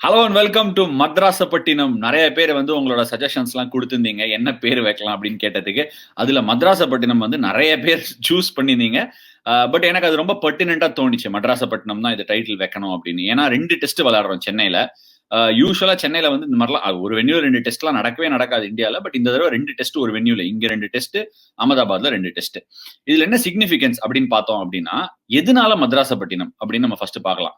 Hello and welcome to Madrasapattinam. நிறைய பேர் வந்து உங்களோட சஜஷன்ஸ்லாம் கொடுத்துருந்தீங்க, என்ன பேர் வைக்கலாம் அப்படின்னு கேட்டதுக்கு. அதுல மத்ராசப்பட்டினம் வந்து நிறைய பேர் சூஸ் பண்ணியிருந்தீங்க. பட் எனக்கு அது ரொம்ப பெர்டினென்ட்டா தோணுச்சு, மட்ராசப்பட்டினம் தான் இது டைட்டில் வைக்கணும் அப்படின்னு. ஏன்னா 2 டெஸ்ட் விளையாடுறோம் சென்னையில. யூசுவலா சென்னையில வந்து இந்த மாதிரிலாம் ஒரு வென்யூல 2 டெஸ்ட்லாம் நடக்கவே நடக்காது இந்தியாவில். பட் இந்த தடவை 2 டெஸ்ட் ஒரு வென்யூல, இங்க 2 டெஸ்ட், அகமதாபாத்ல 2 டெஸ்ட். இதுல என்ன சிக்னிபிகன்ஸ் அப்படின்னு பார்த்தோம் அப்படின்னா, எதனால மத்ராசப்பட்டினம் அப்படின்னு நம்ம ஃபர்ஸ்ட் பார்க்கலாம்.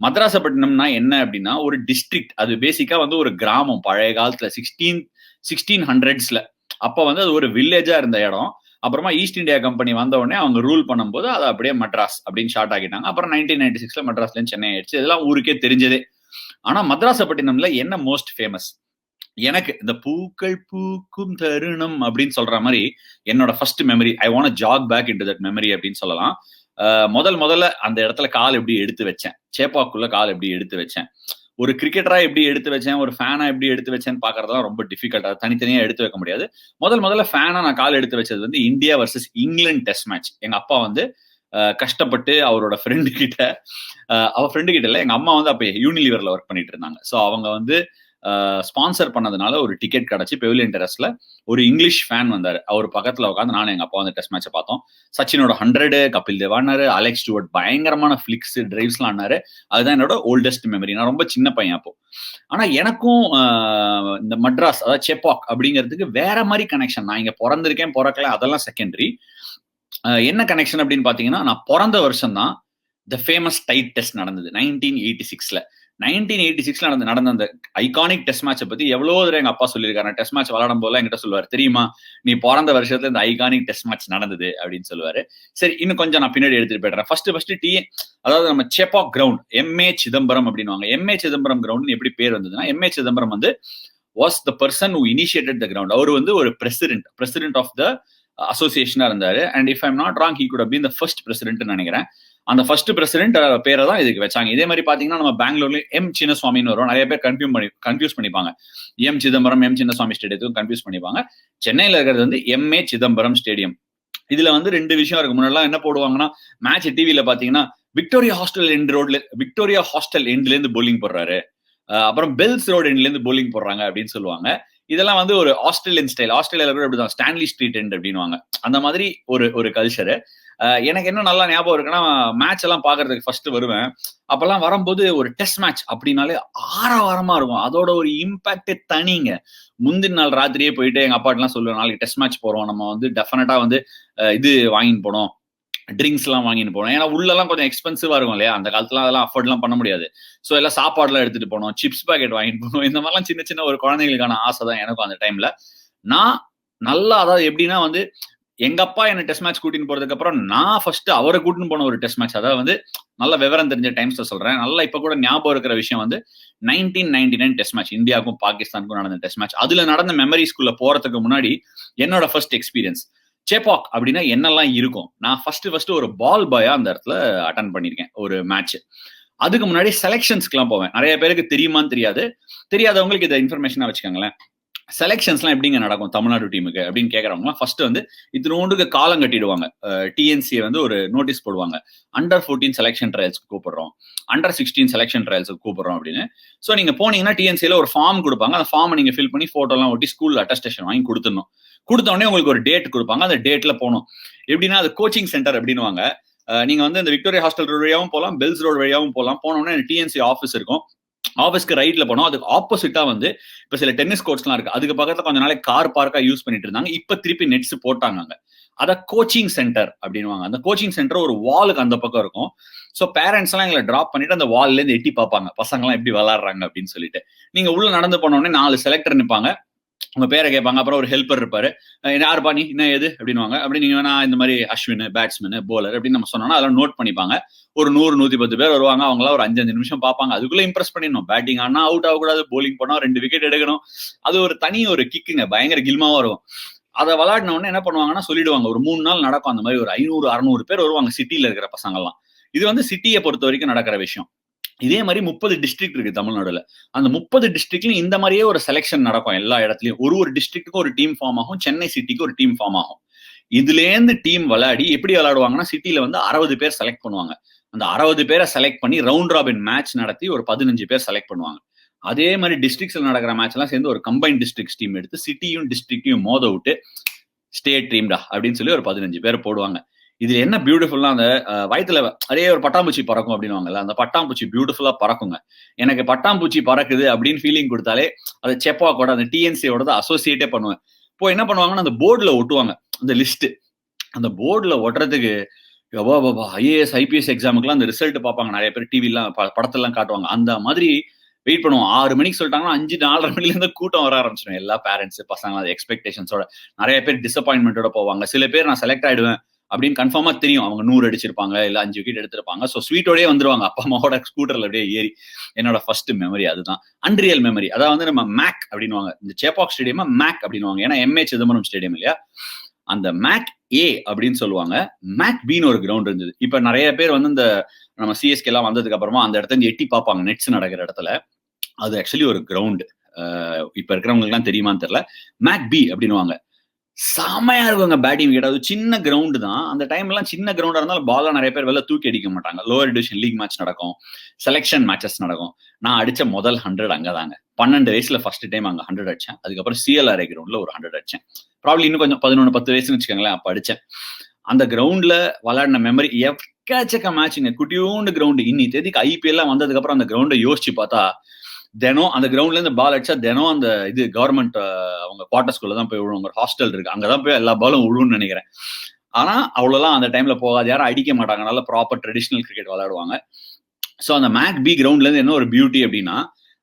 மத்ராசப்பட்டினம்னா என்ன அப்படின்னா ஒரு டிஸ்ட்ரிக்ட். அது பேசிக்கா வந்து ஒரு கிராமம். பழைய காலத்துல 1600ஸ்ல அப்ப வந்து அது ஒரு வில்லேஜா இருந்த இடம். அப்புறமா ஈஸ்ட் இந்தியா கம்பெனி வந்த உடனே அவங்க ரூல் பண்ணும்போது அதை அப்படியே மெட்ராஸ் அப்படின்னு ஷார்ட் ஆகிட்டாங்க. அப்புறம் 1996ல மெட்ராஸ்ல சென்னை ஆயிடுச்சு. இதெல்லாம் ஊருக்கே தெரிஞ்சதே. ஆனா மத்ராசப்பட்டினம்ல என்ன மோஸ்ட் ஃபேமஸ்? எனக்கு இந்த பூக்கள் பூக்கும் தருணம் அப்படின்னு சொல்ற மாதிரி என்னோட first memory, I want jack back into that memory அப்படின்னு சொல்லலாம். முதல்ல அந்த இடத்துல கால் எப்படி எடுத்து வச்சேன், சேப்பாக்குள்ள கால் எப்படி எடுத்து வச்சேன், ஒரு கிரிக்கெட்டரா எப்படி எடுத்து வச்சேன், ஒரு ஃபேனா எப்படி எடுத்து வச்சேன்னு பாக்குறதுலாம் ரொம்ப டிஃபிகல்ட். அதை தனித்தனியா எடுத்து வைக்க முடியாது. முதல்ல ஃபேனா நான் கால் எடுத்து வச்சது வந்து India versus England test match. எங்க அப்பா வந்து கஷ்டப்பட்டு அவரோட ஃப்ரெண்டு கிட்ட, அவ ஃப்ரெண்டு கிட்ட இல்ல, எங்க அம்மா வந்து அப்ப யூனிலிவர்ல ஒர்க் பண்ணிட்டு இருந்தாங்க. ஸோ அவங்க வந்து ஸ்பான்சர் பண்ணதுனால ஒரு டிக்கெட் கிடைச்சி பெவிலியன் டெரஸ்ல ஒரு இங்கிலீஷ் ஃபேன் வந்தாரு. அவர் பக்கத்துல உட்காந்து நானும் எங்க அப்பா வந்து டெஸ்ட் மேட்சை பார்த்தோம். சச்சினோட 100, கபில் தேவ் ஆனாரு, அலெக்ஸ் ஸ்டூவர்ட் பயங்கரமான பிளிக்ஸ் டிரைவ்ஸ்லாம் ஆனாரு. அதுதான் என்னோட ஓல்டஸ்ட் மெமரி. நான் ரொம்ப சின்ன பையன் அப்போ. ஆனா எனக்கும் இந்த மட்ராஸ், அதாவது சேப்பாக் அப்படிங்கிறதுக்கு வேற மாதிரி கனெக்ஷன். நான் இங்க பிறந்திருக்கேன் பிறக்கல அதெல்லாம் செகண்டரி. என்ன கனெக்ஷன் அப்படின்னு பாத்தீங்கன்னா, நான் பிறந்த வருஷம் தான் த ஃபேமஸ் டைட் டெஸ்ட் நடந்தது 1986ல. 1986ல நடந்த அந்த ஐகானிக் டெஸ்ட் மேட்சை பத்தி எவ்வளவு தடவை எங்க அப்பா சொல்லியிருக்காரு. டெஸ்ட் மேட்ச் விளையாடும் போல என்கிட்ட சொல்லுவாரு, தெரியுமா நீ பிறந்த வருஷத்துல இந்த ஐகானிக் டெஸ்ட் மேட்ச் நடந்தது அப்படின்னு சொல்லுவாரு. சரி, இன்னும் கொஞ்சம் நான் பின்னாடி எடுத்துட்டு போயிடுறேன். ஃபர்ஸ்ட் அதாவது நம்ம சேப்பாக் கிரவுண்ட், எம்ஏ சிதம்பரம் அப்படின்னுவாங்க. எம்ஏ சிதம்பரம் கிரவுண்ட் எப்படி பேர் வந்ததுன்னா, எம்ஏ சிதம்பரம் வந்து was the person who initiated the ground. அவர் வந்து ஒரு பிரசிடென்ட் ஆஃப் த அசோசியேஷனா இருந்தாரு. And if I'm not wrong, he could have been the first president நினைக்கிறேன். அந்த ஃபர்ஸ்ட் பிரசிடென்ட் பேரை தான் இதுக்கு வச்சாங்க. இதே மாதிரி பாத்தீங்கன்னா நம்ம பெங்களூர்ல எம் சின்னசுவாமின்னு வரும். நிறைய பேர் கன்ஃபியூஸ் பண்ணிப்பாங்க. எம் சிதம்பரம் எம் சின்னசுவாமி ஸ்டேடியத்துக்கும் கன்ஃபியூஸ் பண்ணிப்பாங்க. சென்னையில இருக்கிறது வந்து எம்ஏ சிதம்பரம் ஸ்டேடியம். இதுல வந்து 2 விஷயம் இருக்கு. முன்னாடி என்ன போடுவாங்கன்னா, மேட்ச் டிவில பாத்தீங்கன்னா விக்டோரியா ஹாஸ்டல் எண்ட்ல இருந்து போலிங் போடுறாரு, அப்புறம் பெல்ஸ் ரோடு எண்ட்ல இருந்து போலிங் போடுறாங்க அப்படின்னு சொல்லுவாங்க. இதெல்லாம் வந்து ஒரு ஆஸ்திரேலியன் ஸ்டைல். ஆஸ்திரேலியால கூட இப்படிதான் ஸ்டான்லி ஸ்ட்ரீட் எண்ட் அப்படின்னுவாங்க. அந்த மாதிரி ஒரு கல்ச்சரு. எனக்கு என்ன நல்லா ஞாபகம் இருக்குன்னா, மேட்ச் எல்லாம் பாக்குறதுக்கு ஃபர்ஸ்ட் வருவேன். அப்பெல்லாம் வரும்போது ஒரு டெஸ்ட் மேட்ச் அப்படின்னாலே ஆரவாரமா இருக்கும். அதோட ஒரு இம்பாக்ட் தனிங்க. முந்தின நாள் ராத்திரியே போயிட்டு எங்க அப்பாட்ட எல்லாம் சொல்லுவேன், நாளைக்கு டெஸ்ட் மேட்ச் போறோம், நம்ம வந்து டெஃபினட்டா வந்து இது வாங்கிட்டு போனோம், ட்ரிங்க்ஸ் எல்லாம் வாங்கிட்டு போனோம். ஏன்னா உள்ள எல்லாம் கொஞ்சம் எக்ஸ்பென்சிவா இருக்கும் இல்லையா, அந்த காலத்துல அதெல்லாம் அஃபோர்ட் எல்லாம் பண்ண முடியாது. சோ எல்லாம் சாப்பாடு எல்லாம் எடுத்துட்டு போனோம், சிப்ஸ் பாக்கெட் வாங்கிட்டு போனோம். இந்த மாதிரிலாம் சின்ன சின்ன ஒரு குழந்தைகளுக்கான ஆசை தான் எனக்கும் அந்த டைம்ல. நான் நல்லா, அதாவது எப்படின்னா வந்து எங்க அப்பா என்ன டெஸ்ட் மேட்ச் கூட்டின்னு போறதுக்கு அப்புறம் நான் ஃபர்ஸ்ட் அவரை கூட்டின்னு போன ஒரு டெஸ்ட் மேட்ச். அதாவது வந்து நல்ல விவரம் தெரிஞ்ச டைம்ஸ்ல சொல்றேன். நல்லா இப்ப கூட ஞாபகம் இருக்கிற விஷயம் வந்து 1999 டெஸ்ட் மேட்ச், இந்தியாவுக்கும் பாகிஸ்தானுக்கும் நடந்த டெஸ்ட் மேட்ச். அதுல நடந்த மெமரிஸ்குள்ள போறதுக்கு முன்னாடி என்னோட ஃபர்ஸ்ட் எக்ஸ்பீரியன்ஸ் சேப்பாக் அப்படின்னா என்னெல்லாம் இருக்கும். நான் ஃபர்ஸ்ட் ஒரு பால் பாயா அந்த இடத்துல அட்டன் பண்ணிருக்கேன் ஒரு மேட்ச். அதுக்கு முன்னாடி செலக்ஷன்ஸ்க்கு எல்லாம் போவேன். நிறைய பேருக்கு தெரியுமான்னு தெரியாது. தெரியாதவங்களுக்கு இதை இன்ஃபர்மேஷனா வச்சுக்கோங்களேன். செலக்ஷன்ஸ்லாம் எப்படிங்க நடக்கும் தமிழ்நாடு டீமுக்கு அப்படின்னு கேட்கறவங்க ஃபர்ஸ்ட் வந்து இத்தினோண்டுக்கு காலம் கட்டிடுவாங்க. டிஎன்சியை வந்து ஒரு நோட்டீஸ் போடுவாங்க, அண்டர் 14 செலக்ஷன் ட்ரையல்ஸ்க்கு கூப்பிடுறோம், அண்டர் 16 செலக்ஷன் ட்ரையல்ஸ்க்கு கூப்பிடுறோம் அப்படின்னு. ஸோ நீங்க போனீங்கன்னா டிஎன்சியில ஒரு ஃபார்ம் கொடுப்பாங்க. அந்த ஃபார்மை நீங்க ஃபில் பண்ணி போட்டோலாம் ஒட்டி ஸ்கூல் அட்டஸ்டேஷன் வாங்கி கொடுத்துடணும். கொடுத்த உடனே உங்களுக்கு ஒரு டேட் கொடுப்பாங்க. அந்த டேட்ல போகணும். எப்படின்னா அது கோச்சிங் சென்டர் அப்படின்னுவாங்க. நீங்க வந்து இந்த விக்டோரியா ஹாஸ்டல் ரோடு வழியாவும் போகலாம், பெல்ஸ் ரோடு வழியாவும் போகலாம். போனோடனே டிஎன்சி ஆஃபீஸ் இருக்கும். ஆஃபீஸ்க்கு ரைட்ல போனோம். அதுக்கு ஆப்போசிட்டா வந்து இப்ப சில டென்னிஸ் கோர்ட்ஸ்லாம் இருக்கு. அதுக்கு பக்கத்துல கொஞ்ச நாளைக்கு கார் பார்க்கா யூஸ் பண்ணிட்டு இருந்தாங்க. இப்ப திருப்பி நெட்ஸ் போட்டாங்க. அத கோச்சிங் சென்டர் அப்படின்னுவாங்க. அந்த கோச்சிங் சென்டர் ஒரு வாலுக்கு அந்த பக்கம் இருக்கும். சோ பேரண்ட்ஸ் எல்லாம் எங்களை டிராப் பண்ணிட்டு அந்த வால்ல இருந்து எட்டி பார்ப்பாங்க, பசங்க எல்லாம் எப்படி விளையாடுறாங்க அப்படின்னு சொல்லிட்டு. நீங்க உள்ள நடந்து போன உடனே 4 செலக்டர் நிப்பாங்க. உங்க பேரை கேட்பாங்க. அப்புறம் ஒரு ஹெல்ப்பர் இருப்பாரு. யாருப்பா நீ, என்ன ஏது அப்படின்னுவாங்க. அப்படி நீங்க வேணா இந்த மாதிரி அஸ்வின் பேட்ஸ்மேன் போலர் அப்படின்னு நம்ம சொன்னோம்னா அதெல்லாம் நோட் பண்ணிப்பாங்க. ஒரு 100-110 பேர் வருவாங்க. அவங்களாம் ஒரு 5 நிமிஷம் பார்ப்பாங்க. அதுக்குள்ள இம்ப்ரெஸ் பண்ணிடணும். பேட்டிங் ஆனா அவுட் ஆகக்கூடாது, போலிங் போனா 2 விக்கெட் எடுக்கணும். அது ஒரு தனி ஒரு கிக்குங்க, பயங்கர கில்மாவா இருக்கும். அதை விளையாடின உடனே என்ன பண்ணுவாங்கன்னா சொல்லிடுவாங்க. ஒரு 3 நாள் நடக்கும் அந்த மாதிரி. ஒரு 500-600 பேர் வருவாங்க சிட்டியில இருக்கிற பசங்க எல்லாம். இது வந்து சிட்டியை பொறுத்த வரைக்கும் நடக்கிற விஷயம். இதே மாதிரி 30 டிஸ்ட்ரிக்ட் இருக்கு தமிழ்நாடுல. அந்த 30 டிஸ்ட்ரிக்ட்லயும் இந்த மாதிரியே ஒரு செலக்ஷன் நடக்கும் எல்லா இடத்துலயும். ஒரு டிஸ்ட்ரிக்ட்டுக்கும் ஒரு டீம் ஃபார்ம் ஆகும். சென்னை சிட்டிக்கு ஒரு டீம் ஃபார்ம் ஆகும். இதுலேருந்து டீம் விளையாடி எப்படி விளையாடுவாங்கன்னா, சிட்டில வந்து 60 பேர் செலக்ட் பண்ணுவாங்க. அந்த 60 பேரை செலக்ட் பண்ணி ரவுண்ட் ராபின் மேட்ச் நடத்தி ஒரு 15 பேர் செலக்ட் பண்ணுவாங்க. அதே மாதிரி டிஸ்ட்ரிக்ட்ஸ்ல நடக்கிற மேட்ச் எல்லாம் சேர்ந்து ஒரு கம்பைன் டிஸ்ட்ரிக்ட் டீம் எடுத்து சிட்டியும் டிஸ்ட்ரிக்டையும் மோத விட்டு ஸ்டேட் டீம்டா அப்படின்னு சொல்லி ஒரு 15 பேர் போடுவாங்க. இது என்ன பியூட்டிஃபுல்லா அந்த வயித்துல அதே ஒரு பட்டாம்பூச்சி பறக்கும் அப்படின்னுவாங்கல்ல, அந்த பட்டாம்பூச்சி பியூட்டிஃபுல்லா பறக்குங்க. எனக்கு பட்டாம்பூச்சி பறக்குது அப்படின்னு ஃபீலிங் கொடுத்தாலே அது செப்பாக்கோட அந்த டிஎன்சியோட அசோசியேட்டே பண்ணுவேன். இப்போ என்ன பண்ணுவாங்கன்னா அந்த போர்டுல ஒட்டுவாங்க அந்த லிஸ்ட். அந்த போர்டுல ஒட்டுறதுக்கு ஐஏஎஸ் ஐபிஎஸ் எக்ஸாமுக்குலாம் அந்த ரிசல்ட் பார்ப்பாங்க நிறைய பேர் டிவிலாம் படத்தெல்லாம் காட்டுவாங்க. அந்த மாதிரி வெயிட் பண்ணுவோம். 6 மணிக்கு சொல்லிட்டாங்கன்னா 5, 4:30 மணில இருந்து கூட்டம் வர ஆரம்பிச்சிடும். எல்லா பேரண்ட்ஸ் பசங்க எக்ஸ்பெக்டேஷன்ஸோட நிறைய பேர் டிசப்பாயின்மெண்டோட போவாங்க. சில பேர் நான் செலக்ட் ஆயிடுவேன் அப்படின்னு கன்ஃபார்மா தெரியும். அவங்க 100 அடிச்சிருப்பாங்க, இல்ல 5 விக்கெட் எடுத்திருப்பாங்க. ஸோ ஸ்வீட்டோடய வந்துருவாங்க அப்பா அம்மாவோட ஸ்கூட்டர்ல அப்படியே ஏறி. என்னோட ஃபர்ஸ்ட் மெமரி அதுதான். Unreal memory. அதாவது வந்து நம்ம மேக் அப்படின்னுவாங்க. இந்த சேப்பாக் ஸ்டேடியம் மேக் அப்படின்னுவாங்க. ஏன்னா எம்ஏ சிதம்பரம் ஸ்டேடியம் இல்லையா, அந்த மேக் ஏ அப்படின்னு சொல்லுவாங்க. மேக் பின்னு ஒரு கிரவுண்ட் இருந்தது. இப்ப நிறைய பேர் வந்து இந்த நம்ம சிஎஸ்கே எல்லாம் வந்ததுக்கு அப்புறமா அந்த இடத்துல எட்டி பார்ப்பாங்க நெட்ஸ் நடக்கிற இடத்துல. அது ஆக்சுவலி ஒரு கிரவுண்ட். இப்ப இருக்கிறவங்களுக்கு எல்லாம் தெரியுமான்னு தெரியல. மேக் பி அப்படின்னுவாங்க. செமையா இருக்குங்க பேட்டிங் விக்கெட். அது சின்ன கிரவுண்ட் தான். அந்த டைம் எல்லாம் சின்ன கிரவுண்டா இருந்தாலும் பாலா நிறைய பேர் வெளில தூக்கி அடிக்க மாட்டாங்க. லோவர் டிவிஷன் லீக் மேட்ச் நடக்கும், செலக்ஷன் மேட்சஸ் நடக்கும். நான் அடிச்ச முதல் 100 அங்கதாங்க. 12 வயசுல ஃபர்ஸ்ட் டைம் அங்க 100 அடிச்சேன். அதுக்கப்புறம் சிஎல்ஆர்ஏ கிரவுண்ட்ல ஒரு 100 அடிச்சேன். ப்ராப்ளி இன்னும் கொஞ்சம் 11, 10 வயசுன்னு வச்சுக்கோங்களேன், அப்ப அடிச்சேன். அந்த கிரவுண்ட்ல விளையாடின மெமரி எக்கச்சக்க மேட்சுங்க. குட்டியூண்டு கிரவுண்ட். இன்னி தேதிக்கு ஐபிஎல் வந்ததுக்கு அப்புறம் அந்த கிரவுண்டை யோசிச்சு பார்த்தா தினம் அந்த கிரவுண்ட்ல இருந்து பால் அடிச்சா தினம் அந்த இது கவர்மெண்ட் அவங்க குவார்டர்ஸ்குள்ள தான் போய் விழுவும். ஒரு ஹாஸ்டல் இருக்கு, அங்கதான் போய் எல்லா பாலும் விழுவும்னு நினைக்கிறேன். ஆனா அவ்வளவுலாம் அந்த டைம்ல போகாது, யாரும் அடிக்க மாட்டாங்க. நல்ல ப்ராப்பர் ட்ரெடிஷனல் கிரிக்கெட் விளையாடுவாங்க. ஸோ அந்த மேக் பி கிரவுண்ட்ல இருந்து என்ன ஒரு பியூட்டி அப்படின்னா,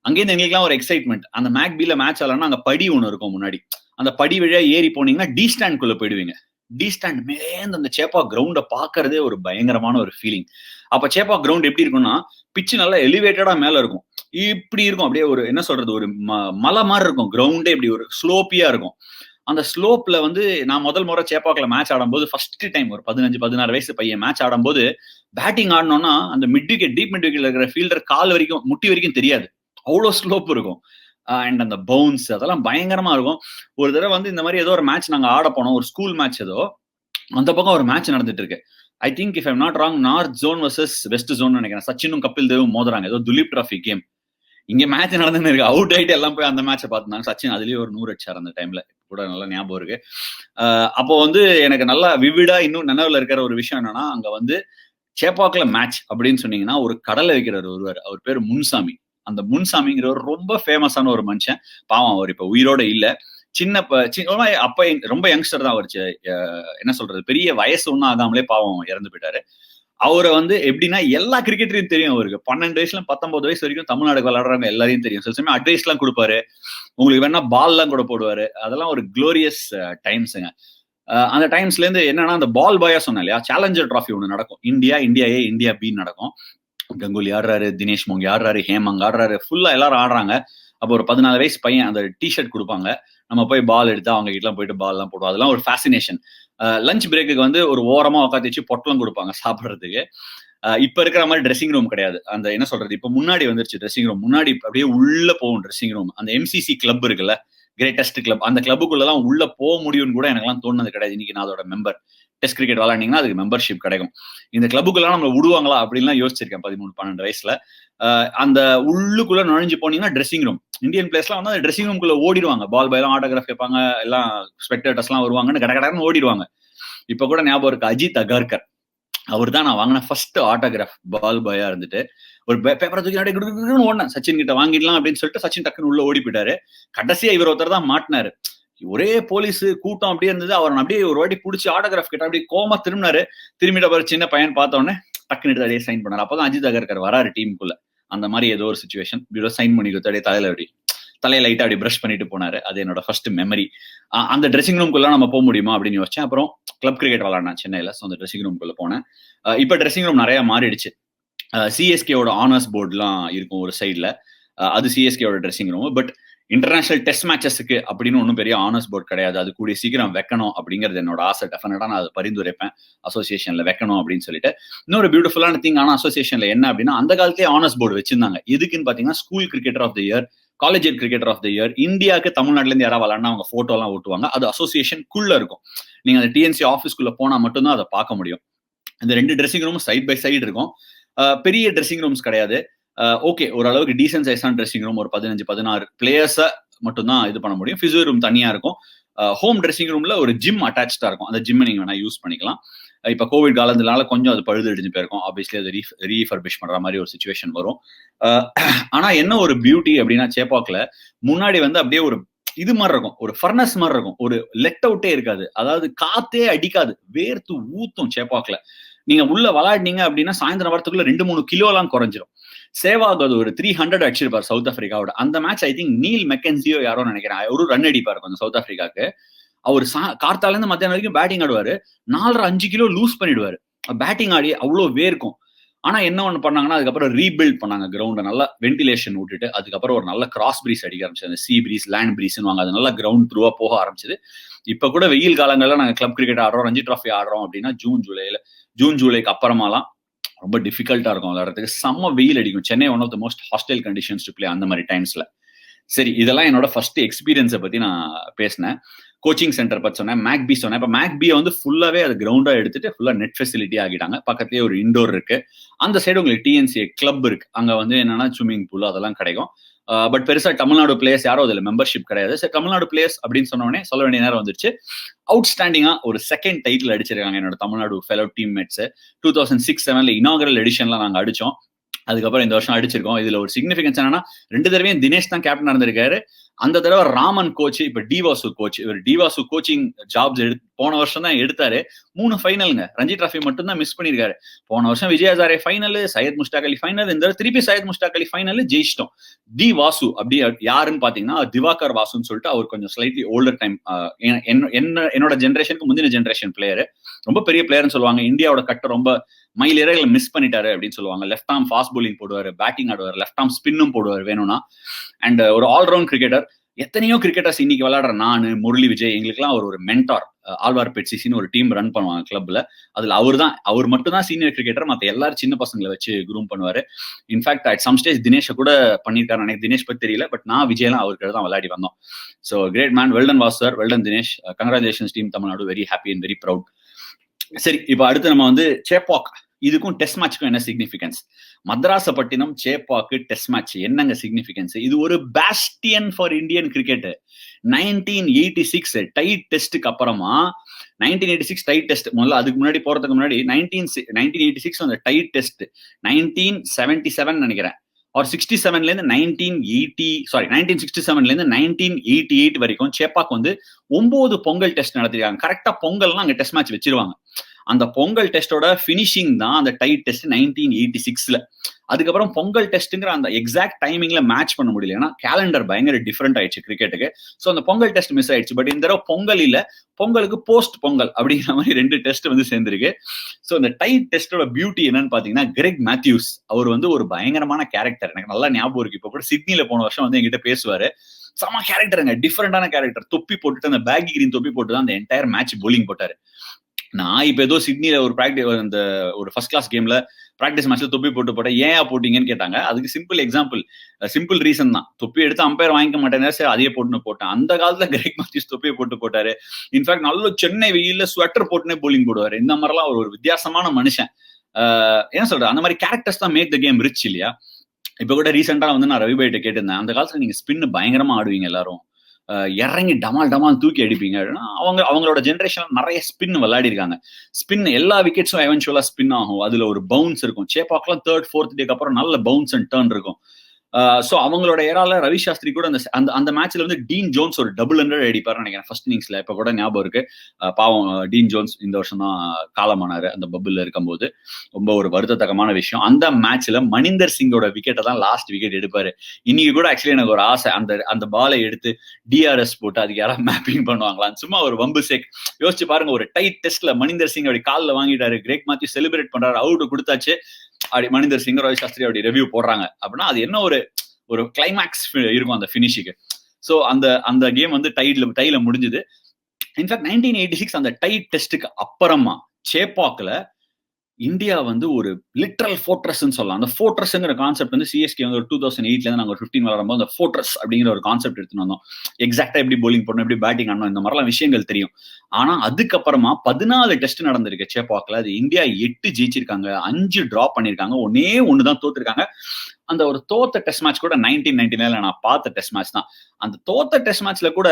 அங்கேருந்து எங்களுக்குலாம் ஒரு எக்ஸைட்மெண்ட். அந்த மேக் பில மேட்ச் ஆடலாம், அங்க படி ஒன்று இருக்கும் முன்னாடி. அந்த படி வழியா ஏறி போனீங்கன்னா டி ஸ்டாண்ட்குள்ள போயிடுவீங்க. டி ஸ்டாண்ட் மேலேந்து அந்த சேப்பாக் கிரவுண்டை பாக்குறதே ஒரு பயங்கரமான ஒரு ஃபீலிங். அப்ப சேப்பாக் கிரவுண்ட் எப்படி இருக்கும்னா, பிச்சு நல்லா எலிவேட்டடா மேல இருக்கும். இப்படி இருக்கும், அப்படியே ஒரு என்ன சொல்றது, ஒரு மலை மாதிரி இருக்கும் கிரவுண்டே. இப்படி ஒரு ஸ்லோப்பியா இருக்கும். அந்த ஸ்லோப்ல வந்து நான் முதல் முறை சேப்பாக்ல மேட்ச் ஆடும்போது ஃபர்ஸ்ட் டைம் ஒரு 15, 16 வயசு பையன் மேட்ச் ஆடும்போது பேட்டிங் ஆடணும்னா அந்த மிட் விக்கெட் டீப் மிட் விக்கெட்ல இருக்கிற ஃபீல்டர் கால் வரைக்கும் முட்டி வரைக்கும் தெரியாது. அவ்வளோ ஸ்லோப் இருக்கும். அண்ட் அந்த பவுன்ஸ் அதெல்லாம் பயங்கரமா இருக்கும். ஒரு தடவை வந்து இந்த மாதிரி ஏதோ ஒரு மேட்ச் நாங்க ஆட போனோம், ஒரு ஸ்கூல் மேட்ச் ஏதோ. அந்த பக்கம் ஒரு மேட்ச் நடந்துட்டு இருக்கு. I think if I'm not wrong, north zone versus west zone நினைக்கிறேன். சச்சினும் கபில் தேவும் மோதுறாங்க, ஏதோ துலீப் டிராஃபி கேம். இங்க மேட்ச் நடந்துன்னு இருக்கு. அவுட் ஆயிட்டு எல்லாம் போய் அந்த மேட்சை பார்த்துனாங்க. சச்சின் அதுலயே ஒரு 100 அடிச்சார் அந்த டைம்ல, கூட நல்லா ஞாபகம் இருக்கு. அப்போ வந்து எனக்கு நல்லா விவிடா இன்னும் நினைவுல இருக்கிற ஒரு விஷயம் என்னன்னா, அங்க வந்து சேப்பாக்ல மேட்ச் அப்படின்னு சொன்னீங்கன்னா ஒரு கடலை வைக்கிறார் ஒருவர். அவர் பேர் முன்சாமி. அந்த முன்சாமிங்கிறவர் ரொம்ப ஃபேமஸான ஒரு மனுஷன். பாவம் அவர் இப்ப உயிரோட இல்ல. அப்ப ரொம்ப யங்ஸ்டர் தான் அவர். என்ன சொல்றது, பெரிய வயசு ஒன்னும் ஆகாமலே பாவம் இறந்து போயிட்டாரு. அவரை வந்து எப்படின்னா எல்லா கிரிக்கெட்டரையும் தெரியும் அவருக்கு. 12 வயசுல 19 வயசு வரைக்கும் தமிழ்நாடு விளையாடுறவங்க எல்லாரையும் தெரியும். சில சமயம் அட்வைஸ் எல்லாம் கொடுப்பாரு, உங்களுக்கு வேணா பால் எல்லாம் கூட போடுவாரு. அதெல்லாம் ஒரு குளோரியஸ் டைம்ஸுங்க. அந்த டைம்ஸ்ல இருந்து என்னன்னா, அந்த பால் பாயா சொன்னேன் இல்லையா, சேலஞ்சர் டிராஃபி ஒன்று நடக்கும். இந்தியா ஏ, இந்தியா பி நடக்கும். கங்குலி ஆடுறாரு, தினேஷ் மோங்கி ஆடுறாரு, ஹேமங் ஆடுறாரு, ஃபுல்லா எல்லாரும் ஆடுறாங்க. அப்போ ஒரு 14 வயசு பையன் அந்த டிஷர்ட் கொடுப்பாங்க. நம்ம போய் பால் எடுத்து அவங்க கிட்ட போயிட்டு பால் எல்லாம் போடுவோம். அதெல்லாம் ஒரு ஃபேசினேஷன். லஞ்ச் பிரேக்குக்கு வந்து ஒரு ஓரமா உட்காந்து வச்சு பொட்டலம் கொடுப்பாங்க சாப்பிட்றதுக்கு. இப்ப இருக்கிற மாதிரி ட்ரெஸ்ஸிங் ரூம் கிடையாது. அந்த என்ன சொல்றது, இப்ப முன்னாடி வந்துருச்சு ட்ரெஸ்ஸிங் ரூம். முன்னாடி அப்படியே உள்ள போகும் ட்ரெஸ்ஸிங் ரூம். அந்த எம்சிசி கிளப் இருக்குல்ல, கிரேட்டஸ்ட் கிளப், அந்த கிளப்புக்குள்ளதான் உள்ள போக முடியும்னு கூட எனக்குலாம் தோணுது கிடையாது. இன்னைக்கு நான் அதோட மெம்பர். டெஸ்ட் கிரிக்கெட் விளையாண்டிங்கன்னா அதுக்கு மெம்பர்ஷிப் கிடைக்கும். இந்த கிளப்புக்குலாம் நம்ம விடுவாங்களா அப்படின்லாம் யோசிச்சிருக்கேன் 13, 12 வயசுல. அந்த உள்ளுக்குள்ள நுழைஞ்சு போனீங்கன்னா ட்ரெஸ்ஸிங் ரூம். இந்தியன் பிளேஸ்லாம் வந்து அந்த ட்ரெஸ்ஸிங் ரூம்குள்ள ஓடிடுவாங்க. பால் பாய்லாம் ஆட்டோகிராஃப் கேட்பாங்க, எல்லாம் ஸ்பெக்டேட்டர்ஸ் எல்லாம் வருவாங்கன்னு கடகடன்னு ஓடிடுவாங்க. இப்ப கூட ஞாபகம் இருக்கு, அஜித் அகர்கர் அவர் தான் நான் வாங்கின ஃபர்ஸ்ட் ஆட்டோகிராஃப் பால் பாயா இருந்துட்டு. ஒரு பேப்பரை தூக்கி ஓடினேன், சச்சின் கிட்ட வாங்கிடலாம் அப்படின்னு சொல்லிட்டு. சச்சின் டக்குன்னு உள்ள ஓடி போயிட்டாரு. கடைசியா இவர் ஒருத்தர் தான் மாட்டினாரு. ஒரே போலீஸ் கூட்டம் அப்படியே இருந்தது. அவர் அப்படியே ஒரு வாட்டி பிடிச்சி ஆட்டோகிராஃப் கிட்ட அப்படியே கோமா திரும்பினாரு. திரும்பிட்ட சின்ன பையன் பார்த்தோன்னே டக்குன்னு எடுத்து அப்படியே சைன் பண்ணாரு. அப்பதான் அஜித் அகர்கர் வராரு டீமுக்குள்ள. அந்த மாதிரி ஏதோ ஒரு சுச்சுவேஷன். சைன் பண்ணி கொடுத்து அப்படியே தலையை லைட்டா அப்படி பிரஷ் பண்ணிட்டு போனாரு. அது என்னோட ஃபர்ஸ்ட் மெமரி. அந்த ட்ரெஸ்ஸிங் ரூம்குள்ள நம்ம போக முடியுமா அப்படின்னு யோசிச்சேன். அப்புறம் கிளப் கிரிக்கெட் விளையாடினேன் சென்னையில. ஸோ அந்த ட்ரெஸ்ஸிங் ரூம்குள்ள போனேன். இப்ப ட்ரெஸ்ஸிங் ரூம் நிறைய மாறிடுச்சு. சிஎஸ்கேவோட ஆனர்ஸ் போர்டுலாம் இருக்கும் ஒரு சைட்ல. அது சிஎஸ்கேவோட dressing room. But international test மேட்சஸ்க்கு அப்படின்னு ஒன்றும் பெரிய ஆனர்ஸ் போர்டு கிடையாது. அது கூடிய சீக்கிரம் வைக்கணும் அப்படிங்கிறது என்னோட ஆசை. டெஃபினட்டா நான் அதை பரிந்துரைப்பேன் அசோசியேஷன்ல வைக்கணும் அப்படின்னு சொல்லிட்டு. இன்னொரு பியூட்டிஃபுல்லான திங் ஆனா அசோசியேஷன்ல என்ன அப்படின்னா, அந்த காலத்திலே ஆனர்ஸ் போர்டு வச்சிருந்தாங்க. எதுக்குன்னு பாத்தீங்கன்னா, school cricketer of the year, collegiate cricketer of the year. இந்தியாவுக்கு தமிழ்நாட்டுல இருந்து யாராவது விளையாடினா அவங்க போட்டோ எல்லாம் ஓட்டுவாங்க. அது அசோசியேஷனுக்குள்ள இருக்கும். நீங்க அந்த டிஎன்சி ஆஃபீஸ்க்குள்ள போனா மட்டும்தான் அதை பார்க்க முடியும். இந்த 2 dressing room side by side இருக்கும். பெரிய ட்ரெஸ்ஸிங் ரூம்ஸ் கிடையாது. ஓகே, ஓரளவுக்கு டீசென்ட் சைஸான ட்ரெஸ்ஸிங் ரூம், ஒரு 15-16 பிளேயர்ஸை மட்டும்தான் இது பண்ண முடியும். பிசியோ ரூம் தனியா இருக்கும். ஹோம் ட்ரெஸ்ஸிங் ரூம்ல ஒரு ஜிம் அட்டாச்சா இருக்கும். அந்த ஜிம்மை நீங்க வேணா யூஸ் பண்ணிக்கலாம். இப்ப கோவிட் காலத்தினால கொஞ்சம் அது பழுது அடிஞ்சு போயிருக்கும். ஆப்வியஸ்லி அது ரீஃபர்பிஷ் பண்ற மாதிரி ஒரு சிச்சுவேஷன் வரும். ஆனா என்ன ஒரு பியூட்டி அப்படின்னா, சேப்பாக்ல முன்னாடி வந்து அப்படியே ஒரு இது மாதிரி இருக்கும், ஒரு ஃபர்னஸ் மாதிரி இருக்கும், ஒரு லெட் அவுட்டே இருக்காது. அதாவது காத்தே அடிக்காது, வேர்த்து ஊத்தும் சேப்பாக்ல. நீங்க உள்ள விளையாடினீங்க அப்படின்னா சாயந்தரம் வரத்துக்குள்ள 2-3 கிலோ எல்லாம் குறைஞ்சிரும். சேவாக் அது ஒரு 300 அடிச்சிருப்பார் சவுத் ஆப்பிரிக்காவோட. அந்த மேட்ச் ஐ திங்க் நீல் மெக்கன்சியோ யாரோ நினைக்கிறேன், ஒரு ரன் அடிப்பாரு கொஞ்சம் சவுத் ஆப்பிரிக்காக்கு. அவர் கார்த்தால இருந்து மத்தியானம் வரைக்கும் பேட்டிங் ஆடுவாரு. 4.5 கிலோ லூஸ் பண்ணிடுவாரு பேட்டிங் ஆடி, அவ்வளவு வேர்க்கும். ஆனா என்ன ஒண்ணு பண்ணாங்கன்னா, அதுக்கப்புறம் ரீபில்ட் பண்ணாங்க கிரவுண்ட, நல்லா வென்டிலேஷன் விட்டுட்டு. அதுக்கப்புறம் ஒரு நல்ல கிராஸ் பிரீஸ் அடிக்க ஆரம்பிச்சு, அந்த சி பிரீஸ், லேண்ட் பிரீஸ் வாங்க, அது நல்லா கிரவுண்ட் த்ரூவா போக ஆரம்பிச்சது. இப்ப கூட வெயில் காலங்கள்ல நாங்க கிளப் கிரிக்கெட் ஆடுறோம், ரஞ்சி டிராஃபி ஆடுறோம் அப்படின்னா ஜூன் ஜூலைக்கு அப்புறமாலாம் ரொம்ப டிஃபிகல்ட்டா இருக்கும் விளையாடுறதுக்கு. செம்ம வெயில் அடிக்கும். Chennai one of the most hostile conditions to play அந்த மாதிரி டைம்ஸ்ல. சரி, இதெல்லாம் என்னோட ஃபர்ஸ்ட் எக்ஸ்பீரியன்ஸை பத்தி நான் பேசினேன். கோச்சிங் சென்டர் பத்தி சொன்னேன், மேக்பி சொன்னேன். இப்ப மேக்பியை வந்து ஃபுல்லாவே அது கிரவுண்டா எடுத்துட்டு ஃபுல்லா நெட் ஃபெசிலிட்டி ஆகிட்டாங்க. பக்கத்துலயே ஒரு இண்டோர் இருக்கு. அந்த சைடு உங்களுக்கு டிஎன்சி கிளப் இருக்கு. அங்க வந்து என்னன்னா ஸ்விம்மிங் பூல் அதெல்லாம் கிடைக்கும். பட் பெருசா தமிழ்நாடு பிளேயர்ஸ் யாரும் அதுல மெம்பர்ஷிப் கிடையாது. சரி, தமிழ்நாடு பிளேயர்ஸ் அப்படின்னு சொன்ன உடனே சொல்ல வேண்டிய நேரம் வந்துருச்சு. அவுட்ஸ்டாண்டிங்கா ஒரு செகண்ட் டைட்டில் அடிச்சிருக்காங்க என்னோட தமிழ்நாடு ஃபெலோ டீம்மேட்ஸ். 2006-07 இனாகரல் எடிஷன்ல நாங்க அடிச்சோம். அதுக்கப்புறம் இந்த வருஷம் அடிச்சிருக்கோம். இதுல ஒரு சிக்னிபிகன்ஸ் என்னன்னா, 2 தடவையும் தினேஷ் தான் கேப்டன் இருந்திருக்காரு. அந்த தடவை ராமன் கோச், இப்ப டிவாசு கோச். இவர் டிவாசு கோச்சிங் ஜாப்ஸ் போன வருஷம் தான் எடுத்தாரு. 3 ஃபைனலுங்க. ரஞ்சி டிராஃபி மட்டும் தான் மிஸ் பண்ணிருக்காரு. போன வருஷம் விஜய் ஹசாரே ஃபைனல், சையத் முஷ்டாக் அலி ஃபைனல், இந்த திருப்பி சையத் முஷ்டாக் அலி ஃபைனல் ஜெயிச்சிட்டோம். டி வாசு அப்படி யாருன்னு பாத்தீங்கன்னா திவாகர் வாசுன்னு சொல்லிட்டு, அவர் கொஞ்சம் ஸ்லைட்லி ஓல்டர் டைம், என்னோட ஜென்ரேஷனுக்கு முந்தின ஜென்ரேஷன் பிளேயர். ரொம்ப பெரிய பிளேயர்னு சொல்லுவாங்க. இந்தியாவோட கட்ட ரொம்ப மைல் இறகளை மிஸ் பண்ணிட்டாரு அப்படின்னு சொல்லுவாங்க. லெஃப்ட் ஆர்ம் ஃபாஸ்ட் போலிங் போடுவாரு, பேட்டிங் ஆடுவார், லெஃப்ட் ஆர்ம் ஸ்பின்னும் போடுவார் வேணும்னா. அண்ட் ஒரு ஆல்ரவுண்ட் கிரிக்கெட்டர். எத்தனையோ கிரிக்கெட்டர்ஸ் இன்னைக்கு விளையாடுற நானு, முரளி விஜய், எங்களுக்குலாம் அவர் ஒரு மென்டார். ஆழ்வார் பெட்சிசின்னு ஒரு டீம் ரன் பண்ணுவாங்க கிளப்ல. அதுல அவர் மட்டும் தான் சீனியர் கிரிக்கெட்டர். மற்ற எல்லாரும் சின்ன பசங்களை வச்சு குரூம் பண்ணுவாரு. இன்ஃபேக்ட் அட் சம் ஸ்டேஜ் தினேஷை கூட பண்ணியிருக்காரு. எனக்கு தினேஷ் பத்தி தெரியல, பட் நான் விஜய்லாம் அவருக்கு தான் விளையாடி வந்தோம். So great man, well done was sir, well done Dinesh, congratulations team Tamil Nadu, very happy and very proud. சரி, இப்போ அடுத்து நம்ம வந்து சேப்பாக், இதுக்கும் டெஸ்ட் மேட்ச்க்கும் என்ன significance? Madrasapattinam Chepauk test match என்னங்க சிக்னிபிகன்ஸ்? இது ஒரு bastion for Indian cricket. 1986 tied டெஸ்ட்டுக்கு அப்புறமா 1986 டைட் டெஸ்ட், முதல்ல அதுக்கு முன்னாடி போறதுக்கு முன்னாடி 1986 அந்த டைட் டெஸ்ட் 1977 நினைக்கிறேன், ஒரு 67ல இருந்து 1967ல இருந்து 1988 வரைக்கும் சேப்பாக் வந்து 9 பொங்கல் டெஸ்ட் நடத்திருக்காங்க. கரெக்டா பொங்கல்னா அங்க டெஸ்ட் மேட்ச் வச்சிருவாங்க. அந்த பொங்கல் டெஸ்டோட பினிஷிங் தான் அந்த டைட் டெஸ்ட் 1986ல. அதுக்கப்புறம் பொங்கல் டெஸ்ட்ங்கிற அந்த எக்ஸாக்ட் டைமிங்ல மேட்ச் பண்ண முடியல, ஏன்னா கேலண்டர் பயங்கர டிஃபரெண்ட் ஆயிடுச்சு கிரிக்கெட்டுக்கு. ஸோ அந்த பொங்கல் டெஸ்ட் மிஸ் ஆயிடுச்சு. பட் இந்த தடவை பொங்கல் இல்ல, பொங்கலுக்கு போஸ்ட் பொங்கல் அப்படிங்கிற மாதிரி 2 டெஸ்ட் வந்து சேர்ந்திருக்கு. ஸோ இந்த டைட் டெஸ்டோட பியூட்டி என்னன்னு பாத்தீங்கன்னா, கிரெக் மேத்யூஸ் அவர் வந்து ஒரு பயங்கரமான கேரக்டர். எனக்கு நல்லா ஞாபகம் இருக்கு. இப்போ கூட சிட்னில போன வருஷம் வந்து என்கிட்ட பேசுவாரு. செம கேரக்டருங்க, டிஃபரெண்டான கேரக்டர். தொப்பி போட்டுட்டு அந்த பேக்கி கிரீன் தொப்பி போட்டு தான் அந்த என்டையர் மேட்ச் போலிங் போட்டாரு. நான் இப்ப ஏதோ சிட்னில ஒரு அந்த ஒரு ஃபர்ஸ்ட் கிளாஸ் கேம்ல பிராக்டிஸ் மேட்ச்ல தொப்பி போட்டேன், ஏன் போட்டீங்கன்னு கேட்டாங்க. அதுக்கு சிம்பிள் ரீசன் தான். தொப்பி எடுத்து அம்பையர் வாங்கிக்க மாட்டேன், சரி அதையே போட்டேன். அந்த காலத்துல கிரெக் மேத்யூஸ் தொப்பியை போட்டாரு. இன்ஃபேக்ட் நல்ல சென்னை வெயில்ல ஸ்வெட்டர் போட்டுனே போலிங் போடுவாரு. இந்த மாதிரிலாம் ஒரு வித்தியாசமான மனுஷன். என்ன சொல்ற, அந்த மாதிரி கேரக்டர்ஸ் தான் மேக் த கேம் ரிச் இல்லையா? இப்ப கூட ரீசெண்டா வந்து நான் ரவிபாயிட்ட கேட்டிருந்தேன், அந்த காலத்துல நீங்க ஸ்பின் பயங்கரமா ஆடுவீங்க, எல்லாரும் இறங்கி டமால் தூக்கி அடிப்பீங்க. அவங்களோட ஜென்ரேஷன் நிறைய ஸ்பின் விளையாடி இருக்காங்க. ஸ்பின் எல்லா விக்கெட்ஸும் எவென்ச்சுவலா ஸ்பின் ஆகும். அதுல ஒரு பவுன்ஸ் இருக்கும். சேப்பாக்லாம் 3rd 4th டேக்கு அப்புறம் நல்ல பவுன்ஸ் அண்ட் டர்ன் இருக்கும். சோ அவங்களோட ஏரால ரவி சாஸ்திரி கூட அந்த மேட்ச்ல வந்து டீன் ஜோன்ஸ் ஒரு 200 அடிப்பாரு நினைக்கிறேன் ஃபர்ஸ்ட் இன்னிங்ஸ்ல. இப்ப கூட ஞாபகம் இருக்கு. பாவம் டீன் ஜோன்ஸ் இந்த வருஷம் தான் காலமானாரு அந்த பபுள்ல இருக்கும்போது. ரொம்ப ஒரு வருத்தத்தக்கமான விஷயம். அந்த மேட்ச்ல மணிந்தர் சிங்கோட விக்கெட்டை தான் லாஸ்ட் விக்கெட் எடுப்பாரு. இன்னைக்கு கூட ஆக்சுவலி எனக்கு ஒரு ஆசை, அந்த பாலை எடுத்து டிஆர்எஸ் போட்டு அதுக்கு யாராவது மேப்பிங் பண்ணுவாங்களான்னு. சும்மா ஒரு வம்பு சேக் யோசிச்சு பாருங்க. ஒரு டைட் டெஸ்ட்ல மணிந்தர் சிங் அப்படி காலில் வாங்கிட்டாரு, கிரெக் மேத்யூ செலிப்ரேட் பண்றாரு, அவுட் கொடுத்தாச்சு, அப்படி மணிந்தர் சிங், ரவி சாஸ்திரி அப்படி ரிவ்யூ போடுறாங்க அப்படின்னா அது என்ன ஒரு கிளைமேக்ஸ் இருக்கும் அந்த பினிஷுக்கு. சோ அந்த கேம் வந்து டைல முடிஞ்சது. இன்ஃபேக்ட் 1986 அந்த டைட் டெஸ்ட்டுக்கு அப்புறமா சேப்பாக்ல இந்தியா வந்து ஒரு லிட்ரல் ஃபோர்ட்ரஸ்ன்னு சொல்லலாம். அந்த ஃபோர்ட்ரஸ்ங்கிற கான்செப்ட் வந்து சிஎஸ்கே வந்து ஒரு 2008ல நாங்க ஒரு 15 விளையாடும்போது அந்த ஃபோர்ட்ரஸ் அப்படிங்கிற ஒரு கான்செப்ட் எடுத்துட்டு வந்தோம். எக்ஸாக்ட்டா எப்படி பவுலிங் பண்ணணும், எப்படி பேட்டிங் ஆடணும், இந்த மாதிரிலாம் விஷயங்கள் தெரியும். ஆனா அதுக்கப்புறமா 14 டெஸ்ட் நடந்திருக்கு சேப்பாக்ல. அது இந்தியா 8 ஜெயிச்சிருக்காங்க, 5 டிரா பண்ணிருக்காங்க, ஒன்னே ஒண்ணு தான் தோத்துருக்காங்க. அந்த ஒரு தோத்த டெஸ்ட் மேட்ச் கூட 1999ல நான் பார்த்த டெஸ்ட் மேட்ச் தான். அந்த தோத்த டெஸ்ட் மேட்ச்ல கூட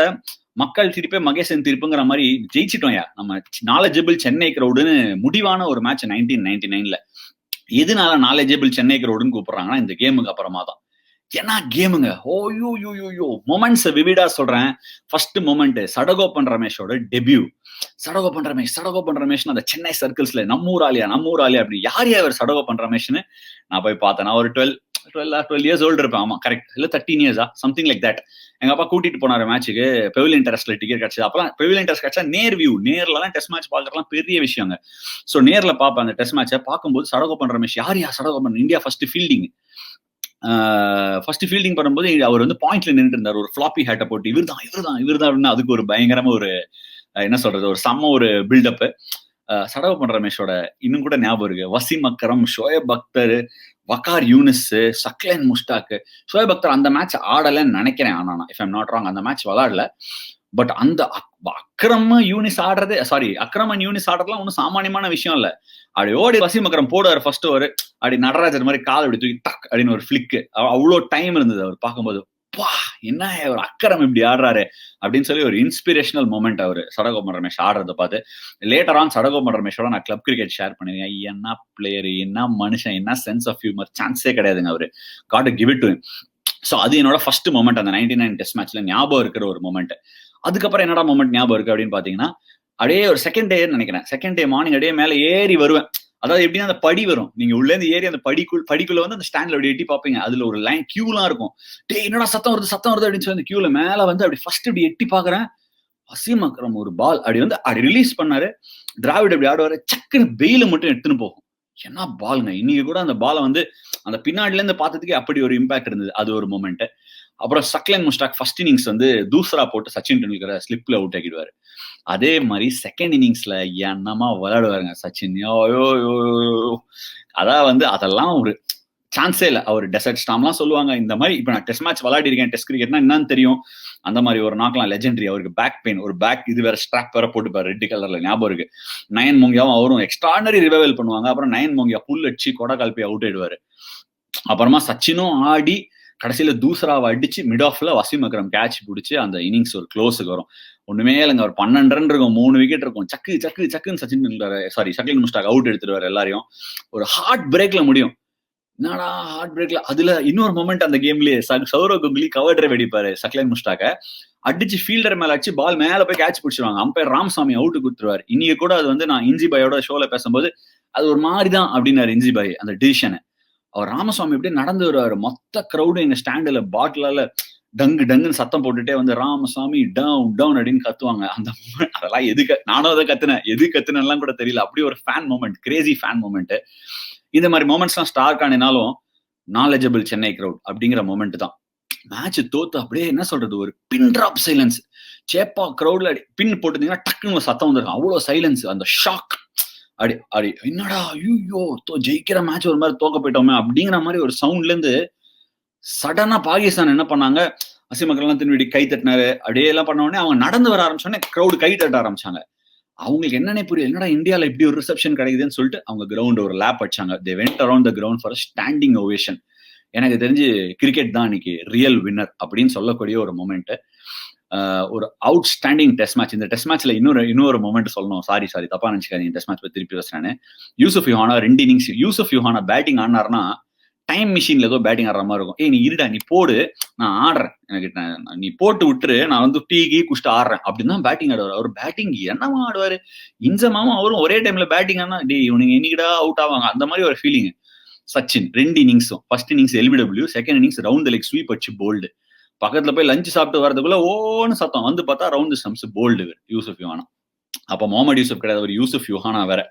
மக்கள் திருப்பி மகேசன் தீர்ப்புங்கிற மாதிரி ஜெயிச்சிட்டோம்யா நம்ம நாலேஜபிள் சென்னை கிரௌடுன்னு முடிவான ஒரு மேட்ச் 1999ல. எதனால நாலேஜபிள் சென்னை கிரௌடுன்னு கூப்பிடுறாங்கன்னா இந்த கேமுக்கு அப்புறமா தான். என்ன கேமுங்க, ஓய்யோ மொமெண்ட்ஸ் விவிடா சொல்றேன். ஃபர்ஸ்ட் மொமெண்ட் சடகோபன் ரமேஷோட டெபியூ. சடகோபன் ரமேஷ் அந்த சென்னை சர்க்கிள்ஸ்ல நம்ம ஊர் ஆலியா அப்படி யார் அவர் சடகோபன் ரமேஷ்னு நான் போய் பார்த்தேன். நான் ஒரு 12 இயர்ஸ் ஓல்டு இருப்பேன். ஆமா கரெக்ட், இல்ல 13 இயர்ஸா சம்திங் லைக் தட். எங்க அப்பா கூட்டிட்டு போனாரு மேட்சுக்கு. பெவிலியன் டெரஸ்ல டிக்கெட் கிடைச்சது. அப்பலாம் பெவிலியன் டெரஸ் கிடைச்சா நேர் வியூ, நேர்லாம் டெஸ்ட் மேட்ச் பாக்குறதுலாம் பெரிய விஷயங்க. சோ நேர்ல பாப்பேன் அந்த டெஸ்ட் மேட்சை. பார்க்கும்போது சடகோபன் ரமேஷ் யார் சடகோபன் இந்தியா ஃபர்ஸ்ட் ஃபீல்டிங் பண்ணும்போது அவர் வந்து பாயிண்ட்ல நின்று இருந்தார். ஒரு ஃபிளாப்பி ஹேட்டை போட்டு இவர்தான் அதுக்கு ஒரு பயங்கரமா ஒரு என்ன சொல்றது, ஒரு செம்ம ஒரு பில்டப். சடகோபன் ரமேஷோட இன்னும் கூட ஞாபகம் இருக்கு. வசீம் அக்ரம், ஷோயப் அக்தர், வக்கார் யூனிஸ், சக்லேன் முஸ்டாக். ஷோயப் அக்தர் அந்த மேட்ச் ஆடலன்னு நினைக்கிறேன். ஆனா இஃப் ஐம் நாட் ராங் அந்த மேட்ச் விளையாடல. பட் அந்த அக்ரமன் யூனிஸ் ஆடுறதுலாம் ஒன்றும் சாமானியமான விஷயம் இல்ல. அப்படி ஓடி வசீம் அக்ரம் போடுவார் ஃபர்ஸ்ட் ஓவர். அப்படி நடராஜர் மாதிரி கால் அப்படி தூக்கி டக் அப்படின்னு ஒரு ஃபிளிக். அவ்வளோ டைம் இருந்தது அவர் பார்க்கும்போது. பா என்ன ஒரு அக்கரம் இப்படி ஆடுறாரு அப்படின்னு சொல்லி ஒரு இன்ஸ்பிரேஷனல் மூமெண்ட் அவர் சடகோபன் ரமேஷ் ஆடுறத பார்த்து. லேட்டர் ஆன் சடகோபன் ரமேஷோட நான் கிளப் கிரிக்கெட் ஷேர் பண்ணிருக்கேன். என்ன பிளேயர், என்ன மனுஷன், என்ன சென்ஸ் ஆஃப் ஹியூமர், சான்ஸே கிடையாதுங்க அவரு. God to give it to him. So அது என்னோட ஃபர்ஸ்ட் மொமெண்ட் அந்த 99 டெஸ்ட் மேட்ச்ல ஞாபகம் இருக்கிற ஒரு மொமெண்ட். அதுக்கப்புறம் என்னடா மொமெண்ட் ஞாபகம் இருக்கு அப்படின்னு பாத்தீங்கன்னா, அப்படியே ஒரு செகண்ட் டே மார்னிங் அப்படியே மேல ஏறி வருவேன். அதாவது எப்படின்னா அந்த படி வரும், நீங்க உள்ள இருந்து ஏறி அந்த படிக்குள்ள வந்து அந்த ஸ்டாண்ட்ல அப்படி எட்டி பாப்பீங்க. அதுல ஒரு லைன் கியூலாம் இருக்கும். டே என்னடா சத்தம் வருது அப்படின்னு சொல்லி அந்த கியூல மேல வந்து அப்படி ஃபர்ஸ்ட் இப்படி எட்டி பாக்குறேன். வசீம் அக்ரம் ஒரு பால் அப்படி வந்து அப்படி ரிலீஸ் பண்ணாரு. டிராவிட் அப்படி ஆடுவாரு, சக்குன்னு பெயில மட்டும் எடுத்துன்னு போகும். என்ன பாலுங்க, இன்னைக்கு கூட அந்த பாலை வந்து அந்த பின்னாடில இருந்து பார்த்ததுக்கே அப்படி ஒரு இம்பாக்ட் இருந்தது. அது ஒரு மொமெண்ட். அப்புறம் சக்லேன் முஸ்டாக் ஃபர்ஸ்ட் இன்னிங்ஸ் வந்து தூசரா போட்டு சச்சின் டெண்டுல்கரை ஸ்லிப்ல அவுட் ஆக்கிடுவாரு. அதே மாதிரி செகண்ட் இன்னிங்ஸ்ல என்னமா விளையாடுவாருங்க சச்சின். அதான் வந்து அதெல்லாம் ஒரு சான்ஸே இல்லை. அவர் டெசர்ட் ஸ்டாம்லாம் சொல்லுவாங்க. இந்த மாதிரி இப்ப நான் டெஸ்ட் மேட்ச் விளையாடி இருக்கேன், டெஸ்ட் கிரிக்கெட்னா என்னன்னு தெரியும். அந்த மாதிரி ஒரு நாக்கெல்லாம் லெஜெண்டரி. அவருக்கு பேக் பெயின், ஒரு பேக் இது வேற ஸ்ட்ராப் வேற போட்டுப்பாரு ரெட் கலர்ல, ஞாபகம் இருக்கு. நயன் மோங்கியாவும் அவரும் எக்ஸ்ட்ரானரி ரிவைவல் பண்ணுவாங்க. அப்புறம் நயன் மோங்கியா புல் அடிச்சு கொடை கால்பி அவுட் ஆயிடுவாரு. அப்புறமா சச்சினும் ஆடி கடைசியில தூசராவை அடிச்சு மிட் ஆஃப்ல வசீம் அக்ரம் கேட்ச் பிடிச்சி அந்த இன்னிங்ஸ் ஒரு க்ளோஸுக்கு வரும். ஒண்ணுமே இல்லைங்க, ஒரு 12 ரன் இருக்கும், 3 விக்கெட் இருக்கும். சக்குன்னு சச்சின் முஸ்டாக் அவுட் எடுத்துருவாரு எல்லாரையும். ஒரு ஹார்ட் பிரேக்ல முடியும். என்னடா ஹார்ட் பிரேக்ல. அதுல இன்னொரு மொமெண்ட் அந்த கேம்லயே சௌரவ் கங்குலி கவர் டிரைவ் அடிப்பாரு சக்லேன் முஸ்டாக்க. அடிச்சு ஃபீல்டர் மேல அடிச்சு பால் மேல போய் கேட்ச் பிடிச்சிருவாங்க. அம்பையர் ராமசாமி அவுட் கொடுத்துருவாரு. இன்னைக்கு கூட அது வந்து நான் இஞ்சி பாயோட ஷோல பேசும்போது அது ஒரு மாதிரிதான் அப்படின்னாரு இஞ்சி பாய் அந்த டிசிஷனை. அவர் ராமசாமி அப்படியே நடந்து வருவாரு. மொத்த கிரௌடு எங்க ஸ்டாண்டுல பாட்டிலால டங்குன்னு சத்தம் போட்டுட்டே வந்து ராமசாமி டவுன் அப்படின்னு கத்துவாங்க. அந்த அதெல்லாம் நானும் அதை கத்துனேன் கூட தெரியல. அப்படி ஒரு fan moment, crazy fan moment. இந்த மாதிரி மூமெண்ட்ஸ் எல்லாம் ஸ்டார் காணினாலும் நாலேஜபிள் சென்னை கிரௌட் அப்படிங்கிற மூமெண்ட் தான். மேட்ச் தோத்து அப்படியே என்ன சொல்றது, ஒரு பின் டிராப் சைலன்ஸ். சேப்பா கிரௌட்ல பின் போட்டுருந்தீங்கன்னா டக்குன்னு சத்தம் வந்துருக்கும். அவ்வளவு சைலன்ஸ், அந்த ஷாக். அடி என்னடா ஐயோ ஜெயிக்கிற மேட்ச் ஒரு மாதிரி தோக்க போயிட்டோமே அப்படிங்கிற மாதிரி ஒரு சவுண்ட்ல இருந்து சடனா பாகிஸ்தான் என்ன பண்ணாங்க, வசீம் அக்ரம் திரும்பி கை தட்டினாரு. அப்படியே எல்லாம் பண்ண உடனே அவங்க நடந்து வர ஆரம்பிச்சோடனே கிரௌடு கை தட்ட ஆரம்பிச்சாங்க. அவங்களுக்கு என்னன்னே புரியல, என்னடா இந்தியாவில் இப்படி ஒரு ரிசப்ஷன் கிடைக்குதுன்னு சொல்லிட்டு அவங்க கிரவுண்ட் ஒரு லேப் அடிச்சாங்க. They went around the ground for standing ovation. எனக்கு தெரிஞ்சு கிரிக்கெட் தான் இன்னைக்கு ரியல் வின்னர் அப்படின்னு சொல்லக்கூடிய ஒரு மொமெண்ட். ஒரு அவுட் ஸ்டாண்டிங் டெஸ்ட் மேட்ச். இந்த டெஸ்ட் மேட்ச்ல இன்னொரு மொமெண்ட் சொல்லணும். சாரி தப்பா நினைச்சுக்காதீங்க, டெஸ்ட் மேட்ச் திருப்பி பேசுறேன். யூசுப் யுஹானா 2 இன்னிங்ஸ் யூசுப் யுஹானா பேட்டிங் ஆனார்னா டைம் மிஷின்ல ஏதோ பேட்டிங் ஆடுற மாதிரி இருக்கும். நீ இருடா, நீ போடு, நான் ஆடுறேன், எனக்கு நீ போட்டு விட்டுரு, நான் வந்து டீ குடிச்சிட்டு ஆடுறேன் அப்படின்னு தான் பேட்டிங் ஆடுவார். அவர் பேட்டிங் என்னமா ஆடுவாரு. இன்சமாவும் அவரும் ஒரே டைம்ல பேட்டிங் ஆனா இவனுங்க என்னைக்கிடா அவுட் ஆவாங்க அந்த மாதிரி ஒரு ஃபீலிங். சச்சின் 2 இன்னிங்ஸும், first innings LBW, second innings round the leg sweep அடிச்சு போல்டு. பக்கத்துல போய் லஞ்ச் சாப்பிட்டு வரதுக்குள்ள ஓன்னு சத்தம் வந்து பார்த்தா round stumps bowled Yousuf Youhana. அப்ப முகமது யூசுப் கிடையாது, ஒரு யூசுப் யுஹானா வேற.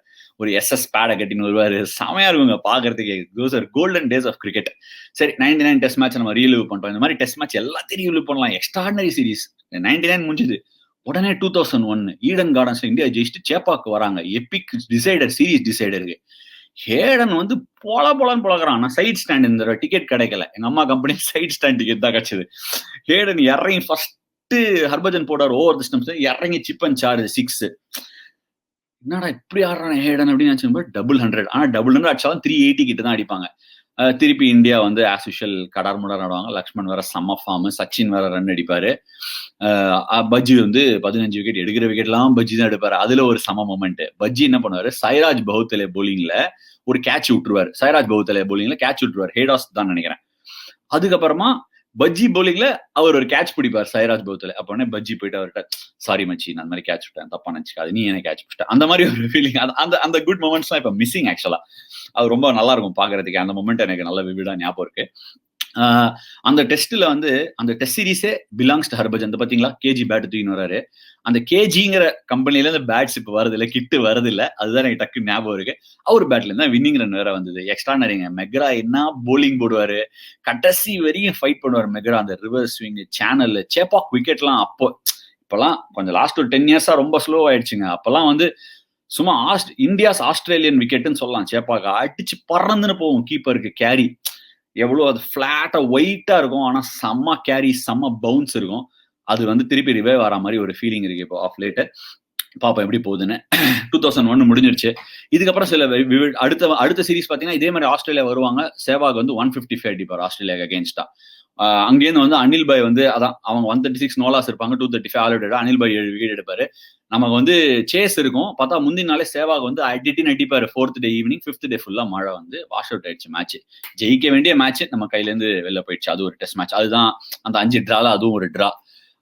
ஒரு SS பேடை கட்டின்னு வருவாரு. செமையா இருக்குங்க பாக்குறதுக்கு. Those are golden days of cricket. சரி, 99 டெஸ்ட் மேட்ச் நம்ம ரீலிவ் பண்ணிட்டோம். இந்த மாதிரி டெஸ்ட் மேட்ச் எல்லாத்தையும் ரீலிவ் பண்ணலாம். எக்ஸ்ட்ராடனரி சீரிஸ் 99 முடிஞ்சது. உடனே 2001 ஈடன் கார்டன்ஸ்ல இந்தியா ஜெயிச்சுட்டு சேப்பாக்கு வராங்க. எபிக் டிசைடர், சீரிஸ் டிசைடருக்கு. ஹேடன் வந்து போலன்னு பொழக்கிறான். ஆனா சைட் ஸ்டாண்ட் இந்த டிக்கெட் கிடைக்கல. எங்க அம்மா கம்பெனி சைட் ஸ்டாண்ட் டிக்கெட் தான் கிடைச்சது. ஹேடன் இறங்கி ஃபர்ஸ்ட் ஹர்பஜன் போடார் ஓவர் தி ஸ்டம்ப்ஸ், இறங்கி சிப் அண்ட் சார்ஜ் 6. என்னடா இப்படி ஆடுறான் ஹேடன் அப்படின்னு நினைச்சு டபுள் 100. ஆனா டபுள் 100 அடிச்சாலும் 380 கிட்ட தான் அடிப்பாங்க. திருப்பி இந்தியா வந்து ஆஸ் யூஷுவல் கடார் முடார் ஆடுவாங்க. லக்ஷ்மண் வேற செம்ம ஃபார்ம், சச்சின் வேற ரன் அடிப்பாரு. பஜ்ஜி வந்து 15 விக்கெட் எடுக்கிற விக்கெட் எல்லாம் பஜ்ஜி தான் எடுப்பாரு. அதுல ஒரு சம மொமெண்ட். பஜ்ஜி என்ன பண்ணுவாரு, சைராஜ் பவுத்தலே போலிங்ல ஒரு கேட்ச் விட்டுருவாரு. சைராஜ் பவுத்தலே போலிங்ல கேட்ச் விட்டுருவாரு. ஹேடாஸ் தான் நினைக்கிறேன். அதுக்கப்புறமா பஜ்ஜி போலிங்ல அவர் ஒரு கேட்ச் பிடிப்பார் சைராஜ் பவுத்தலே. அப்ப உடனே பஜ்ஜி போயிட்டு அவர்கிட்ட, சாரி மச்சி நான் அந்த மாதிரி கேட்ச் விட்டேன், தப்பா நினைச்சுக்காது, நீ என்ன கேட்ச் விட்ட, அந்த மாதிரி ஒரு ஃபீலிங். அந்த குட் மொமெண்ட்ஸ் தான் இப்ப மிஸ்ஸிங் ஆக்சுவலா. அது ரொம்ப நல்லா இருக்கும் பாக்குறதுக்கு. அந்த மொமெண்ட் எனக்கு நல்ல விவிடா ஞாபகம் இருக்கு. அந்த டெஸ்ட்ல வந்து அந்த டெஸ்ட் சீரீஸே பிலாங்ஸ் டு ஹர்பஜன். பாத்தீங்களா, கேஜி பேட் தூக்கின்னு வராரு. அந்த கேஜிங்கிற கம்பெனில இந்த பேட்ஸ் இப்ப வருது இல்ல, கிட்டு வருது இல்ல, அதுதான் எனக்கு டக்கு ஞாபகம் இருக்கு. அவர் பேட்ல இருந்தா வின்னிங் ரன் வேற வந்தது. எக்ஸ்ட்ரானரிங்க. மெக்ரா என்ன போலிங் போடுவாரு, கடைசி வரைக்கும் ஃபைட் பண்ணுவார் மெக்ரா. அந்த ரிவர்ஸ் ஸ்விங், சேனல், சேப்பாக் விக்கெட்லாம் அப்போ, இப்பெல்லாம் கொஞ்சம் லாஸ்ட் ஒரு 10 இயர்ஸா ரொம்ப ஸ்லோ ஆயிடுச்சுங்க. அப்பெல்லாம் வந்து சும்மா இந்தியாஸ் ஆஸ்திரேலியன் விக்கெட்னு சொல்லலாம். சேப்பாக்க அடிச்சு பறந்துன்னு போகும் கீப்பருக்கு கேரி. எவ்வளவு அது பிளாட்டா ஒயிட்டா இருக்கும், ஆனா செம்ம கேரி, செம்ம பவுன்ஸ் இருக்கும். அது வந்து திருப்பி ரிவைவ் ஆற மாதிரி ஒரு ஃபீலிங் இருக்கு இப்போ ஆஃப் லேட். பாப்பா எப்படி போகுதுன்னு. 2001 முடிஞ்சிருச்சு. இதுக்கப்புறம் சில அடுத்த சீரிஸ் பாத்தீங்கன்னா இதே மாதிரி ஆஸ்திரேலியா வருவாங்க. சேவாக் வந்து 155 அடிப்பார் ஆஸ்திரேலியாக்கு அகேன்ஸ்டா. அங்கேருந்து வந்து அனில் பாய் வந்து அதான் அவங்க 136 நோலாஸ் இருப்பாங்க, 235 ஆல்அவுட். அனில் பாய் 7 விக்கெட் எடுப்பாரு. நமக்கு வந்து சேஸ் இருக்கும். பார்த்தா முந்தின நாளே சேவாக் வந்து அடிப்பாரு. 4th டே ஈவினிங், 5th டே ஃபுல்லா மழை வந்து வாஷ் அவுட் ஆயிடுச்சு மேட்ச். ஜெயிக்க வேண்டிய மேட்ச் நம்ம கையில இருந்து வெளில போயிடுச்சு. அது ஒரு டெஸ்ட் மேட்ச். அதுதான் அந்த 5 டிரால அதுவும் ஒரு டிரா.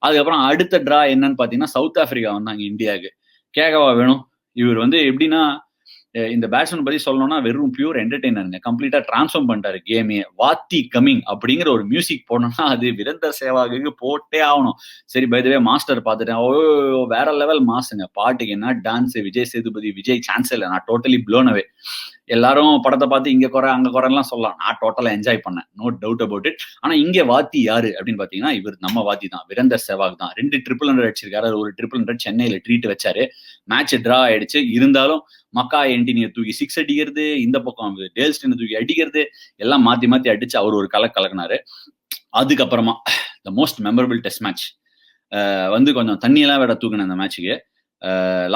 அதுக்கப்புறம் அடுத்த டிரா என்னன்னு பாத்தீங்கன்னா சவுத் ஆப்பிரிக்கா வந்தாங்க இந்தியாவுக்கு. கேட்கவா வேணும், இவர் வந்து எப்படின்னா இந்த பேட்ஸ்மேன் பத்தி சொல்லணும்னா வெறும் பியூர் என்டர்டெய்னருங்க. கம்ப்ளீட்டா டிரான்ஸ்ஃபார்ம் பண்ணிட்டாரு கேமே. வாத்தி கமிங் அப்படிங்கிற ஒரு மியூசிக் போனோம்னா அது வீரேந்தர் சேவாக்கு போட்டே ஆகணும். சரி, பை தி வே மாஸ்டர் பார்த்துட்டேன். ஓ வேற லெவல் மாசுங்க. பாட்டுக்கு என்ன டான்ஸ், விஜய் சேதுபதி, விஜய் சான்ஸ் இல்லை. நான் டோட்டலி ப்ளோன் அவே. எல்லாரும் படத்தை பார்த்து இங்க குறை அங்க குறைலாம் சொல்லலாம். நான் டோட்டலா என்ஜாய் பண்ணேன், நோ டவுட் அபவுட் இட். ஆனா இங்க வாத்தி யாரு அப்படின்னு பாத்தீங்கன்னா இவர் நம்ம வாத்தி தான், வீரேந்தர் சேவாக் தான். 2 300 அடிச்சிருக்காரு. ஒரு 300 சென்னையில ட்ரீட் வச்சாரு. மேட்ச் டிரா ஆயிடுச்சு. இருந்தாலும் மக்கா என்டினியை தூக்கி 6 அடிக்கிறது, இந்த பக்கம் டேல்ஸ்டனை தூக்கி அடிக்கிறது, எல்லாம் மாத்தி மாத்தி அடிச்சு அவர் ஒரு கலக்கினாரு. அதுக்கப்புறமா the most memorable test match வந்து கொஞ்சம் தண்ணியெல்லாம் விட தூக்கினேன் அந்த மேட்சுக்கு.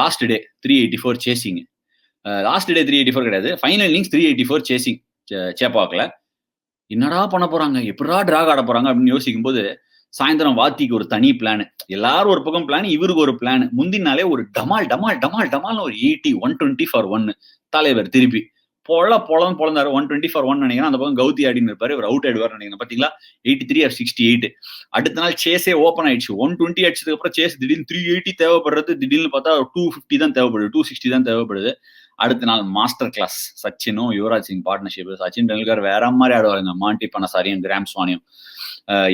Last day 384 chasing. Last day 384 கிடையாது, ஃபைனல் இன்னிங்ஸ் 384 சேசிங் சேப்பாக்ல. என்னடா பண்ண போறாங்க, எப்படா டிராக் ஆட போறாங்க அப்படின்னு யோசிக்கும் போது சாயந்தரம் வாத்திக்கு ஒரு தனி பிளான். எல்லாரும் ஒரு பக்கம் பிளான், இவருக்கு ஒரு பிளான். முந்தினாலே ஒரு டமால் டமால் டமால் டமால் ஒரு 80 120 for 1 தலைவர் திருப்பி பொழந்தாரு. 120 for 1 நினைக்கிறேன். அந்த பக்கம் கௌதி ஆடின்னு இருப்பாரு, இவர் அவுட் ஆயிடுவார் நினைக்கிறேன். பாத்தீங்களா, 83 or 68. அடுத்த நாள் சேஸே ஓப்பன் ஆயிடுச்சு. 120 அடிச்சதுக்கு அப்புறம் சேஸ் திடீர்னு 380 தேவைப்படுறது, திடீர்னு பார்த்தா 250 தான் தேவைப்படுது, 260 தான் தேவைப்படுது. அடுத்த நாள் மாஸ்டர் கிளாஸ். சச்சினும் யுவராஜ் சிங் பார்ட்னர்ஷிப். சச்சின் டெண்டுல்கர் வேற மாதிரி ஆடுவாருங்க. மாண்டி பனசாரியும் கிராம் ஸ்வானியும்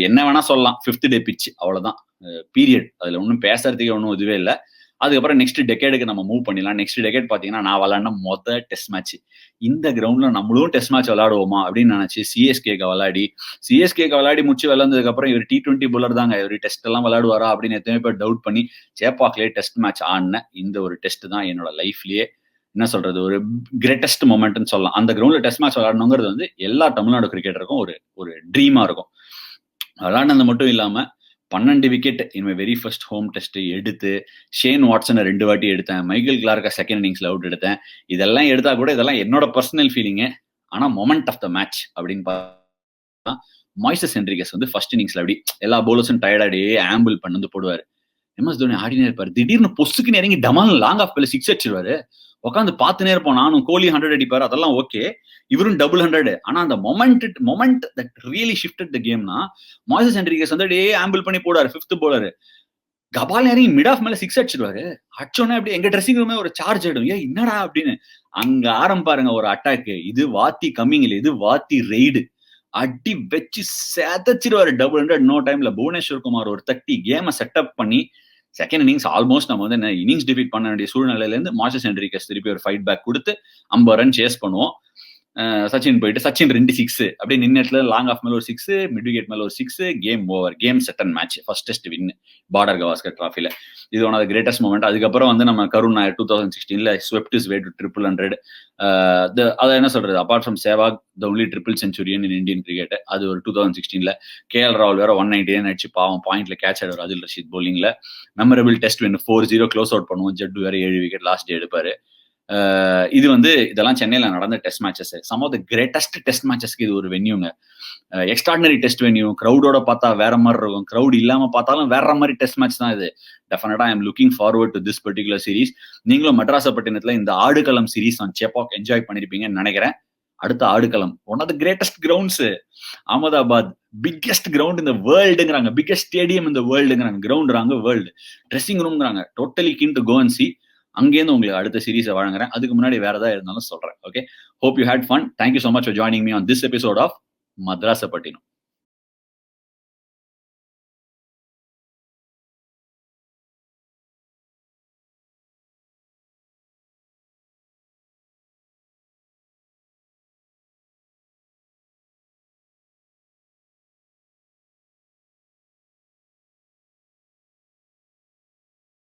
என்ன வேணா சொல்லலாம். 5th டே பிச், அவ்வளவுதான் பீரியட். அதுல ஒன்றும் பேசுறதுக்கு ஒன்றும் இதுவே இல்லை. அதுக்கப்புறம் நெக்ஸ்ட் டெக்கேடுக்கு நம்ம மூவ் பண்ணிடலாம். நெக்ஸ்ட் டெக்கேட் பாத்தீங்கன்னா நான் விளையாடின மொதல் டெஸ்ட் மேட்ச். இந்த கிரவுண்ட்ல நம்மளும் டெஸ்ட் மேட்ச் விளையாடுவோமா அப்படின்னு நினைச்சு சிஎஸ்கேக்கு விளையாடி முடிச்சு விளையாண்டதுக்கு அப்புறம் இவர் T20 புல்லர் தாங்க, இவர் டெஸ்ட் எல்லாம் விளையாடுவாரா அப்படின்னு எத்தனை பேர் டவுட் பண்ணி சேப்பாக்லேயே டெஸ்ட் மேட்ச் ஆடின இந்த ஒரு டெஸ்ட் தான் என்னோட லைஃப்லயே என்ன சொல்றது ஒரு கிரேட்டஸ்ட் மொமெண்ட்னு சொல்லலாம். அந்த கிரவுண்ட்ல டெஸ்ட் மேட்ச் விளையாடணுங்கிறது வந்து எல்லா தமிழ்நாடு கிரிக்கெட்டருக்கும் ஒரு ட்ரீமா இருக்கும். விளையாடினது மட்டும் இல்லாம 12 wicket in very first home test எடுத்து, ஷேன் வாட்சனை 2 வாட்டி எடுத்தேன், மைக்கேல் கிளார்க்க செகண்ட் இன்னிங்ஸ்ல அவுட் எடுத்தேன். இதெல்லாம் எடுத்தா கூட இதெல்லாம் என்னோட பர்சனல் ஃபீலிங்கு. ஆனா மொமெண்ட் ஆஃப் த மேட்ச் அப்படின்னு பார்த்தா மாய்சஸ் ஹென்ரிகஸ் வந்து ஃபர்ஸ்ட் இன்னிங்ஸ்ல அப்படி எல்லா பவுலர்ஸும் டயர்டாடியே ஆம்பிள் பண்ணி வந்து போடுவாரு. எம்எஸ் தோனி ஆடினே இருப்பாரு. திடீர்னு பொசுக்குன்னு இறங்கி டமால் லாங் ஆஃப் பேல 6 அடிச்சிருவாரு. உட்காந்து பார்த்துனே இருப்போம். நானும் கோலி 100 அடிப்பாரு, அதெல்லாம் ஓகே. இவரும் டபுள் 100. ஆனா அந்த moment that really shifted the கேம்னா மாய்சஸ் ஹென்ரிகஸ் வந்து அப்படியே ஆம்பிள் பண்ணி போடுவாரு. 5th பவுலர் கபால் இறங்கி மிட் ஆஃப் மேல 6 அடிச்சிருவாரு. அடிச்சோன்னே அப்படி எங்க ட்ரெஸ்ஸிங் ரூமே ஒரு சார்ஜ் ஆயிடும். என்னடா அப்படின்னு அங்க ஆரம்பிப்பாருங்க ஒரு அட்டாக். இது வாத்தி கம்மிங் இல்ல, இது வாத்தி ரெய்டு. அடி வச்சு சேதச்சிருவாரு. டபுள் 100 நோ டைம்ல. புவனேஸ்வர் குமார் ஒரு 30 கேமை செட்டப் பண்ணி செகண்ட் இன்னிங்ஸ் ஆல்மோஸ்ட் நம்ம வந்து இன்னிங்ஸ் டிஃபீட் பண்ண வேண்டிய சூழ்நிலையில இருந்து மாய்சஸ் ஹென்ரிகஸ் திருப்பி ஒரு ஃபைட் பேக் கொடுத்து 50 ரன் சேஸ் பண்ணுவோம். சச்சின் போயிட்டு சச்சின் 2 6 அப்படியே நின்னட்ல லாங் ஆஃப் மேல ஒரு 6, மிட் விக்கெட் மேல ஒரு 6, game over, game set and match, first test win Border Gavaskar டிராஃபில. இது one of the greatest moment. அதுக்கப்புறம் வந்து நம்ம கருண் நாயர் 2016ல ஸ்வெப்ட் இஸ் வே டு 100. அதை என்ன சொல்றது, apart from Sehwag the only triple centurion in Indian cricket. அது ஒரு 2016ல KL ராகுல் வேற 199 அடிச்சு பாவம் பாயிண்ட்ல கேட்ச் ஆடுவார் அதில் ரஷீத் போலிங்ல. Memorable test win 4-0 close out பண்ணுவோம். ஜட்டு வேற 7 விக்கெட் லாஸ்ட் டே எடுப்பாரு. இது வந்து இதெல்லாம் சென்னையில நடந்த test matches. Some of the greatest test மேட்சஸ்க்கு இது ஒரு வென்யூங்க. Extraordinary test venue. கிரௌடோட பார்த்தா வேற மாதிரி இருக்கும், கிரௌட் இல்லாம பார்த்தாலும் வேற மாதிரி டெஸ்ட் மேட்ச் தான் இது. டெஃபினட்டா I am looking forward to this particular series. நீங்களும் மட்ராசப்பட்டினத்துல இந்த Aadukalam series on Chepauk enjoy பண்ணிருப்பீங்கன்னு நினைக்கிறேன். அடுத்த ஆடுகளம் one of the greatest grounds, Ahmedabad, biggest ground இந்த வேர்ல்டுங்கிறாங்க, பிக்கெஸ்ட் ஸ்டேடியம் இந்த வேர்ல்டுங்கிறாங்க, கிரவுண்ட்றாங்க, வேர்ல்டு ட்ரெஸ்ஸிங் ரூம்ங்கிறாங்க. Totally keen to go and see. அங்கேருந்து உங்களுக்கு அடுத்த சீரீஸை வழங்குறேன். அதுக்கு முன்னாடி வேற ஏதாவது இருந்தாலும் சொல்றேன். Okay, hope you had fun. Thank you so much for joining me on this episode of மத்ராசப்பட்டினம்.